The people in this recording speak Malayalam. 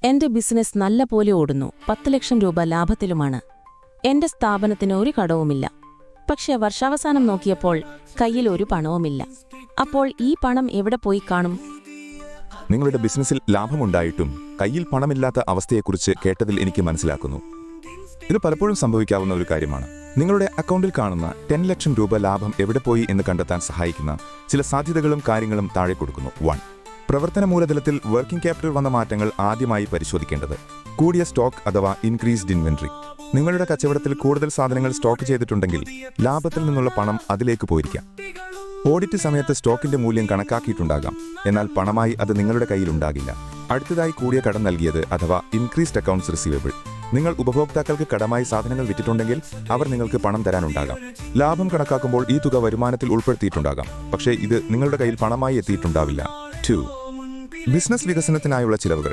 എന്റെ ബിസിനസ് നല്ല പോലെ ഓടുന്നു. 10 ലക്ഷം രൂപ ലാഭത്തിലുമാണ്. എന്റെ സ്ഥാപനത്തിന് ഒരു കടവുമില്ല. പക്ഷെ വർഷാവസാനം നോക്കിയപ്പോൾ കയ്യിൽ ഒരു പണവുമില്ല. അപ്പോൾ ഈ പണം എവിടെ പോയി കാണും? നിങ്ങളുടെ ബിസിനസ്സിൽ ലാഭമുണ്ടായിട്ടും കയ്യിൽ പണമില്ലാത്ത അവസ്ഥയെക്കുറിച്ച് കേട്ടതിൽ എനിക്ക് മനസ്സിലാക്കുന്നു. ഇത് പലപ്പോഴും സംഭവിക്കാവുന്ന ഒരു കാര്യമാണ്. നിങ്ങളുടെ അക്കൗണ്ടിൽ കാണുന്ന 10 ലക്ഷം രൂപ ലാഭം എവിടെ പോയി എന്ന് കണ്ടെത്താൻ സഹായിക്കുന്ന ചില സാധ്യതകളും കാര്യങ്ങളും താഴെ കൊടുക്കുന്നു. 1. പ്രവർത്തന മൂലധനത്തിൽ വർക്കിംഗ് ക്യാപിറ്റൽ വന്ന മാറ്റങ്ങൾ ആദ്യമായി പരിശോധിക്കേണ്ടത്. കൂടിയ സ്റ്റോക്ക് അഥവാ ഇൻക്രീസ്ഡ് ഇൻവെന്ററി. നിങ്ങളുടെ കച്ചവടത്തിൽ കൂടുതൽ സാധനങ്ങൾ സ്റ്റോക്ക് ചെയ്തിട്ടുണ്ടെങ്കിൽ ലാഭത്തിൽ നിന്നുള്ള പണം അതിലേക്ക് പോയിരിക്കാം. ഓഡിറ്റ് സമയത്ത് സ്റ്റോക്കിന്റെ മൂല്യം കണക്കാക്കിയിട്ടുണ്ടാകാം, എന്നാൽ പണമായി അത് നിങ്ങളുടെ കയ്യിലുണ്ടാകില്ല. അടുത്തതായി കൂടിയ കടം നൽകിയത് അഥവാ ഇൻക്രീസ്ഡ് അക്കൗണ്ട്സ് റിസീവബിൾ. നിങ്ങൾ ഉപഭോക്താക്കൾക്ക് കടമായി സാധനങ്ങൾ വിറ്റിട്ടുണ്ടെങ്കിൽ അവർ നിങ്ങൾക്ക് പണം തരാനുണ്ടാകാം. ലാഭം കണക്കാക്കുമ്പോൾ ഈ തുക വരുമാനത്തിൽ ഉൾപ്പെടുത്തിയിട്ടുണ്ടാകാം, പക്ഷേ ഇത് നിങ്ങളുടെ കയ്യിൽ പണമായി എത്തിയിട്ടുണ്ടാവില്ല. 2. ബിസിനസ് വികസനത്തിനായുള്ള ചിലവുകൾ.